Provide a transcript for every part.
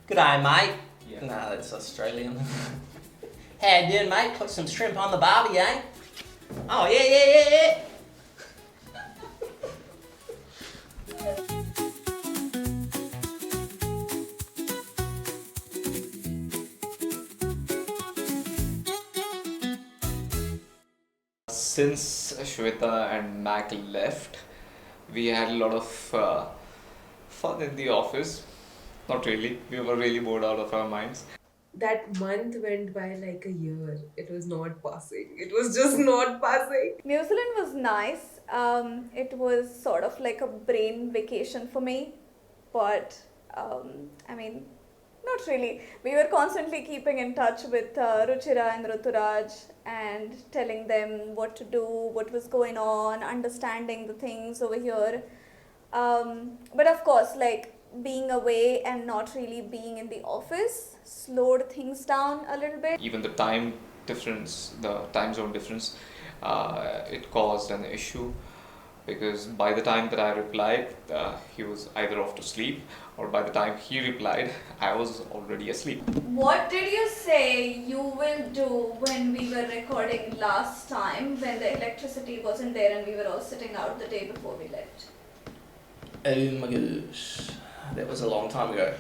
G'day, mate. Yeah. No, that's Australian. How you doing, mate? Put some shrimp on the barbie, eh? Oh, yeah. Since Shweta and Mac left, we had a lot of fun in the office. Not really. We were really bored out of our minds. That month went by like a year. It was not passing. It was just not passing. New Zealand was nice. It was sort of like a brain vacation for me, but I mean, not really. We were constantly keeping in touch with Ruchira and Ruturaj and telling them what to do, what was going on, understanding the things over here. But of course, like being away and not really being in the office slowed things down a little bit. Even the time zone difference, it caused an issue because by the time that I replied, he was either off to sleep, or by the time he replied, I was already asleep. What did you say you will do when we were recording last time when the electricity wasn't there and we were all sitting out the day before we left? Oh my gosh. That was a long time ago.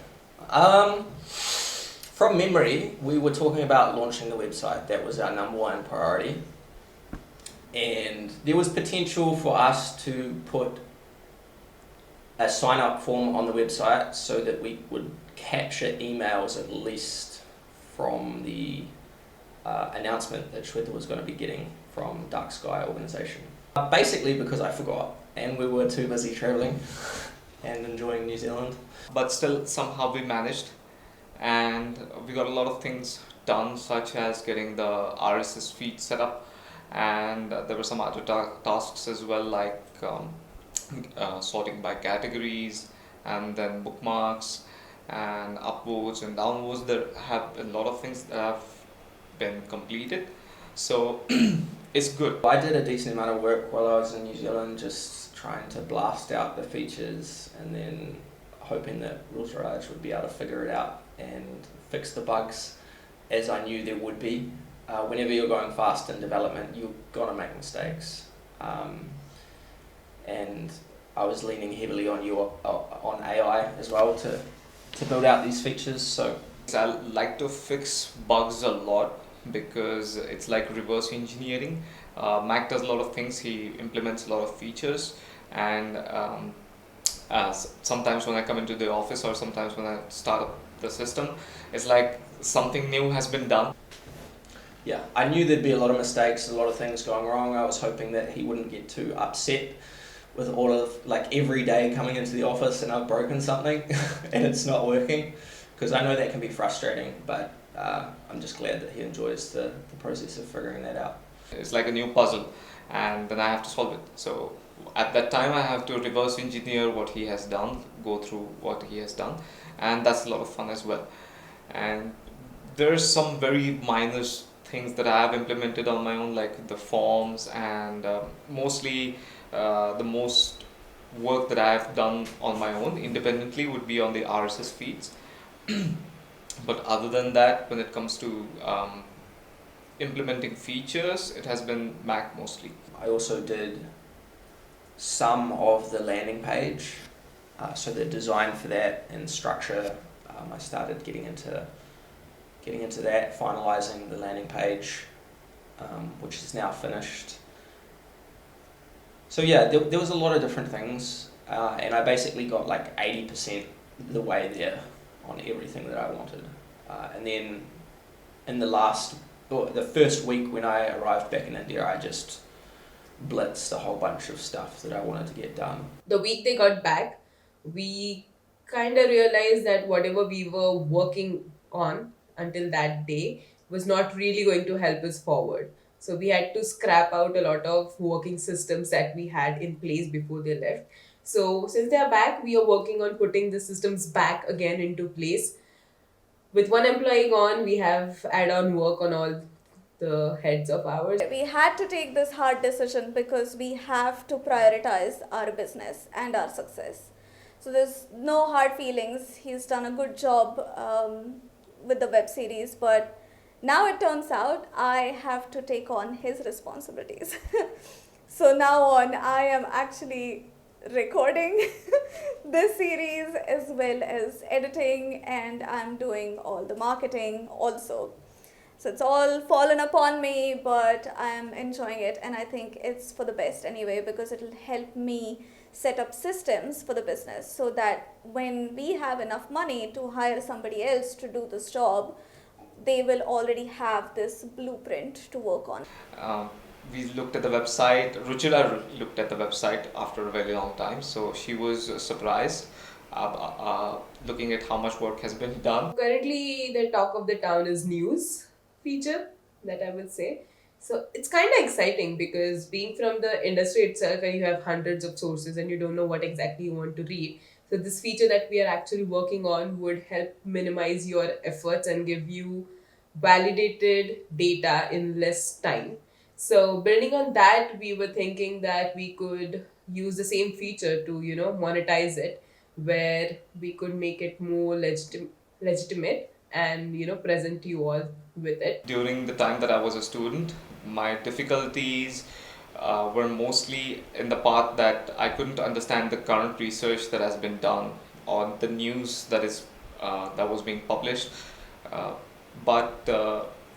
From memory, we were talking about launching the website. That was our number one priority. And there was potential for us to put a sign-up form on the website so that we would capture emails at least from the announcement that Shweta was going to be getting from Dark Sky organisation. Basically because I forgot and we were too busy travelling and enjoying New Zealand. But still, somehow we managed, and we got a lot of things done, such as getting the RSS feed set up, and there were some other tasks as well, like sorting by categories, and then bookmarks, and upvotes and downvotes. There have a lot of things that have been completed, so it's good. I did a decent amount of work while I was in New Zealand, just trying to blast out the features and then hoping that Ruchira would be able to figure it out and fix the bugs, as I knew there would be. Whenever you're going fast in development, you're gonna make mistakes, and I was leaning heavily on on AI as well to build out these features. So I like to fix bugs a lot because it's like reverse engineering. Mac does a lot of things. He implements a lot of features, and sometimes when I come into the office or sometimes when I start up the system, it's like something new has been done. yeah, I knew there'd be a lot of mistakes, a lot of things going wrong. I was hoping that he wouldn't get too upset with all of, like, every day coming into the office and I've broken something and it's not working, because I know that can be frustrating, but I'm just glad that he enjoys the process of figuring that out. It's like a new puzzle, and then I have to solve it. So at that time I have to reverse engineer what he has done, go through what he has done, and that's a lot of fun as well. And there's some very minor things that I have implemented on my own, like the forms, and mostly the most work that I have done on my own independently would be on the RSS feeds. But other than that, when it comes to implementing features, it has been Mac mostly. I also did some of the landing page, so the design for that and structure. I started getting into that, finalising the landing page, which is now finished. So yeah, there was a lot of different things, and I basically got like 80% the way there on everything that I wanted. And then in the first week when I arrived back in India, I just blitzed a whole bunch of stuff that I wanted to get done. The week they got back, we kind of realized that whatever we were working on until that day was not really going to help us forward. So we had to scrap out a lot of working systems that we had in place before they left. So since they are back, we are working on putting the systems back again into place. With one employee gone, we have add-on work on all the heads of ours. We had to take this hard decision because we have to prioritize our business and our success. So there's no hard feelings. He's done a good job with the web series, but now it turns out I have to take on his responsibilities. So now on, I am actually recording this series as well as editing, and I'm doing all the marketing also. So it's all fallen upon me, but I'm enjoying it, and I think it's for the best anyway, because it'll help me set up systems for the business so that when we have enough money to hire somebody else to do this job, they will already have this blueprint to work on. We looked at the website. Ruchira looked at the website after a very long time, so she was surprised looking at how much work has been done. Currently, the talk of the town is news feature, that I would say. So it's kind of exciting because being from the industry itself, and you have hundreds of sources and you don't know what exactly you want to read. So this feature that we are actually working on would help minimize your efforts and give you validated data in less time. So building on that, we were thinking that we could use the same feature to, monetize it, where we could make it more legitimate and, present you all with it. During the time that I was a student, my difficulties were mostly in the part that I couldn't understand the current research that has been done on the news that was being published. But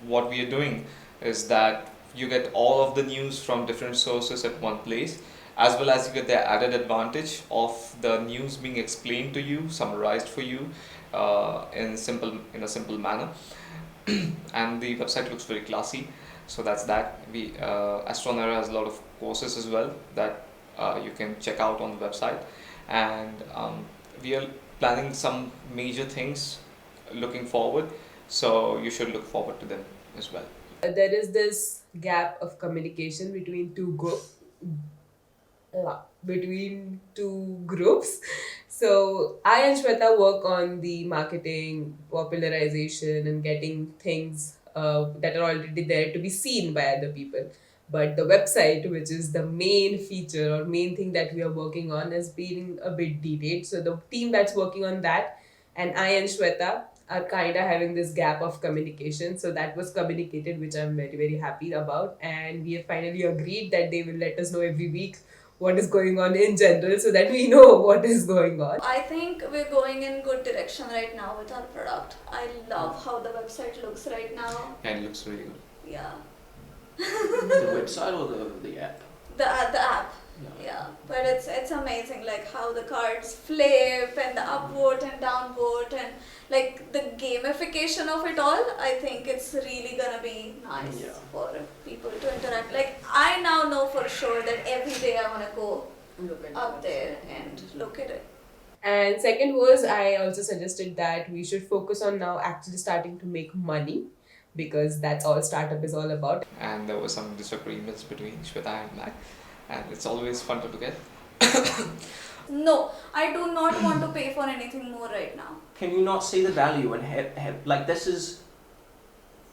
what we are doing is that you get all of the news from different sources at one place, as well as you get the added advantage of the news being explained to you, summarized for you in a simple manner. And the website looks very classy. So that's that. AstronEra has a lot of courses as well that you can check out on the website, and we are planning some major things looking forward. So you should look forward to them as well. There is this gap of communication between two groups. So I and Shweta work on the marketing, popularization, and getting things that are already there to be seen by other people. But the website, which is the main feature or main thing that we are working on, is being a bit delayed. So the team that's working on that, and I and Shweta, are kind of having this gap of communication. So that was communicated, which I'm very, very happy about. And we have finally agreed that they will let us know every week what is going on in general, so that we know what is going on. I think we're going in good direction right now with our product. I love how the website looks right now. Yeah, it looks really good. Yeah. The website or the app? The app. Yeah, but it's amazing, like how the cards flip and the upvote and downvote, and like the gamification of it all. I think it's really gonna be nice for people to interact. Like I now know for sure that every day I wanna go up there and look at it. And second was, I also suggested that we should focus on now actually starting to make money, because that's all startup is all about. And there were some disagreements between Shweta and Mac, and it's always fun to look at. No, I do not want to pay for anything more right now. Can you not see the value in like this is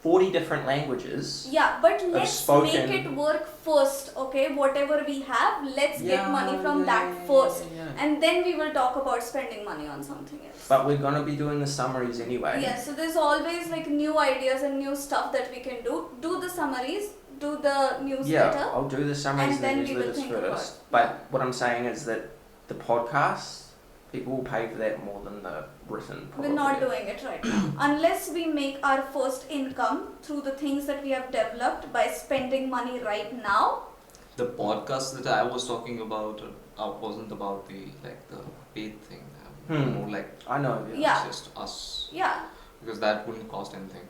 40 different languages? Yeah, but let's spoken- make it work first, okay? Whatever we have, let's get money from that first. And then we will talk about spending money on something else. But we're gonna be doing the summaries anyway. Yeah, so there's always like new ideas and new stuff that we can do. Do the summaries, do the newsletter. Yeah, I'll do the summaries And and then the we will newsletters think first. about- But what I'm saying is that the podcast, people will pay for that more than the written. Probably. We're not doing it right now. Unless we make our first income through the things that we have developed by spending money right now. The podcast that I was talking about wasn't about the paid thing. More like I know. Yeah. just us, Yeah. because that wouldn't cost anything.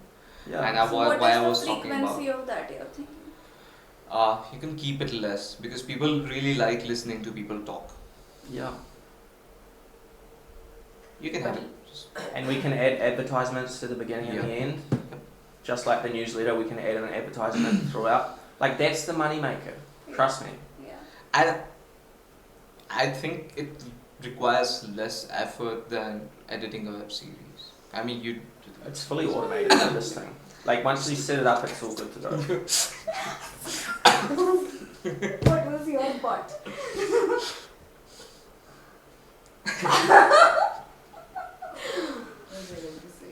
Yeah. And So what why is I the was talking about, frequency of that you're thinking? you can keep it less because people really like listening to people talk. Yeah. You can have it. And we can add advertisements to the beginning and the end. Just like the newsletter, we can add an advertisement throughout. Like that's the money maker. Trust me. Yeah. I think it requires less effort than editing a web series. I mean, It's fully automated on this thing. Like once you set it up, it's all good to go. What was your butt? was I going to say?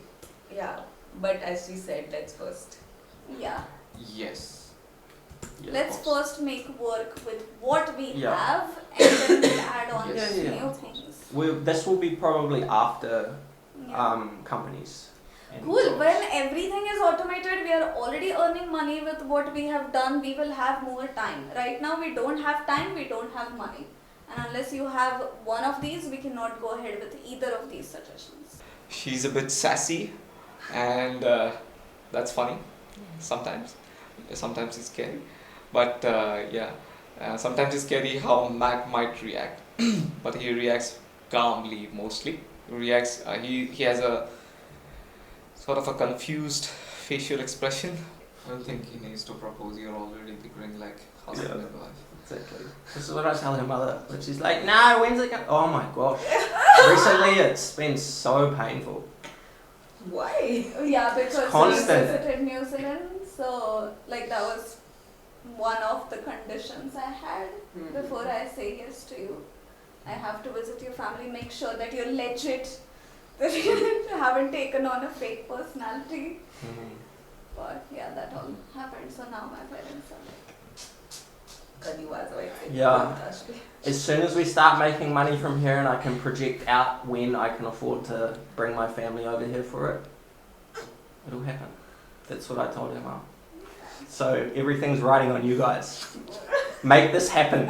Yeah, but as she said, let's first. Yeah. Yes. Yeah, Let's of course. first make work with what we Yeah. have, and then we'll add on Yes. to Yeah. new things. This will be probably after Yeah. companies. And Cool. jobs. When everything is automated, we are already earning money with what we have done. We will have more time. Right now, we don't have time, we don't have money. And unless you have one of these, we cannot go ahead with either of these suggestions. She's a bit sassy, and that's funny sometimes. Sometimes it's scary, but sometimes it's scary how Mac might react. But he reacts calmly mostly. He has a sort of a confused facial expression. I don't think he needs to propose. You're already bickering like husband Yeah. and wife. Exactly. This is what I tell her mother. But she's like, no, when's it going? Oh my gosh. Recently it's been so painful. Why? Yeah, because we constant. visited New Zealand, so like that was one of the conditions I had before I say yes to you. I have to visit your family, make sure that you're legit, that you haven't taken on a fake personality. But yeah, that all happened. So now my parents are like, Yeah. As soon as we start making money from here and I can project out when I can afford to bring my family over here for it, it'll happen. That's what I told her, Mum. So everything's riding on you guys. Make this happen.